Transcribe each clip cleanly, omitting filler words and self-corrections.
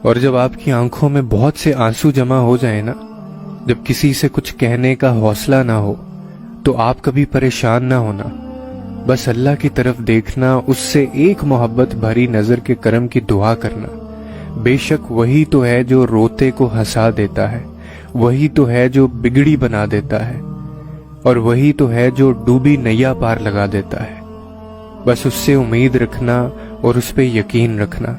اور جب آپ کی آنکھوں میں بہت سے آنسو جمع ہو جائیں نا، جب کسی سے کچھ کہنے کا حوصلہ نہ ہو، تو آپ کبھی پریشان نہ ہونا، بس اللہ کی طرف دیکھنا، اس سے ایک محبت بھری نظر کے کرم کی دعا کرنا۔ بے شک وہی تو ہے جو روتے کو ہنسا دیتا ہے، وہی تو ہے جو بگڑی بنا دیتا ہے، اور وہی تو ہے جو ڈوبی نیا پار لگا دیتا ہے۔ بس اس سے امید رکھنا اور اس پہ یقین رکھنا۔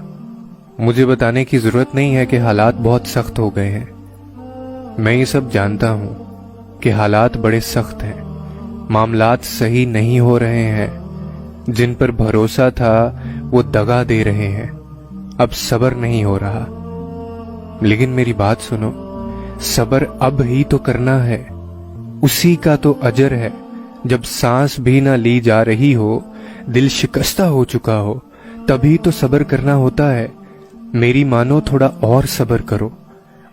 مجھے بتانے کی ضرورت نہیں ہے کہ حالات بہت سخت ہو گئے ہیں، میں یہ سب جانتا ہوں کہ حالات بڑے سخت ہیں، معاملات صحیح نہیں ہو رہے ہیں، جن پر بھروسہ تھا وہ دغا دے رہے ہیں، اب صبر نہیں ہو رہا۔ لیکن میری بات سنو، صبر اب ہی تو کرنا ہے، اسی کا تو اجر ہے۔ جب سانس بھی نہ لی جا رہی ہو، دل شکستہ ہو چکا ہو، تبھی تو صبر کرنا ہوتا ہے۔ میری مانو، تھوڑا اور صبر کرو،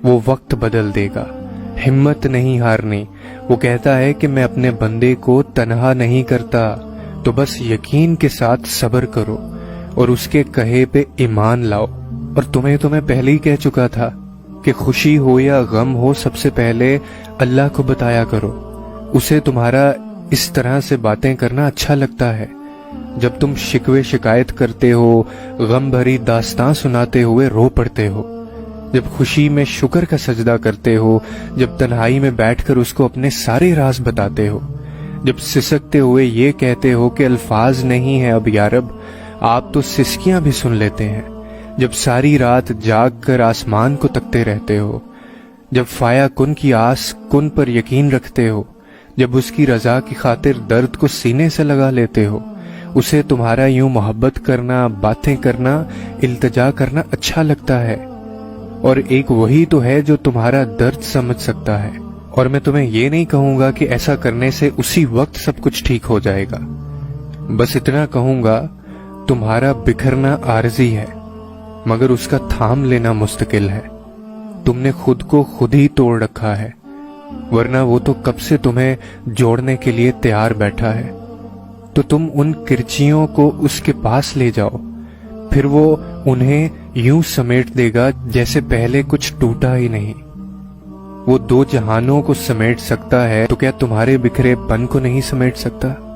وہ وقت بدل دے گا۔ ہمت نہیں ہارنی، وہ کہتا ہے کہ میں اپنے بندے کو تنہا نہیں کرتا، تو بس یقین کے ساتھ صبر کرو اور اس کے کہے پہ ایمان لاؤ۔ اور تمہیں پہلے ہی کہہ چکا تھا کہ خوشی ہو یا غم ہو، سب سے پہلے اللہ کو بتایا کرو، اسے تمہارا اس طرح سے باتیں کرنا اچھا لگتا ہے۔ جب تم شکوے شکایت کرتے ہو، غم بھری داستان سناتے ہوئے رو پڑتے ہو، جب خوشی میں شکر کا سجدہ کرتے ہو، جب تنہائی میں بیٹھ کر اس کو اپنے سارے راز بتاتے ہو، جب سسکتے ہوئے یہ کہتے ہو کہ الفاظ نہیں ہیں اب یا رب، آپ تو سسکیاں بھی سن لیتے ہیں، جب ساری رات جاگ کر آسمان کو تکتے رہتے ہو، جب فایا کن کی آس کن پر یقین رکھتے ہو، جب اس کی رضا کی خاطر درد کو سینے سے لگا لیتے ہو، اسے تمہارا یوں محبت کرنا، باتیں کرنا، التجا کرنا اچھا لگتا ہے۔ اور ایک وہی تو ہے جو تمہارا درد سمجھ سکتا ہے۔ اور میں تمہیں یہ نہیں کہوں گا کہ ایسا کرنے سے اسی وقت سب کچھ ٹھیک ہو جائے گا، بس اتنا کہوں گا، تمہارا بکھرنا عارضی ہے، مگر اس کا تھام لینا مستقل ہے۔ تم نے خود کو خود ہی توڑ رکھا ہے، ورنہ وہ تو کب سے تمہیں جوڑنے کے لیے تیار بیٹھا ہے۔ تو تم ان کرچیوں کو اس کے پاس لے جاؤ، پھر وہ انہیں یوں سمیٹ دے گا جیسے پہلے کچھ ٹوٹا ہی نہیں۔ وہ دو جہانوں کو سمیٹ سکتا ہے تو کیا تمہارے بکھرے پن کو نہیں سمیٹ سکتا؟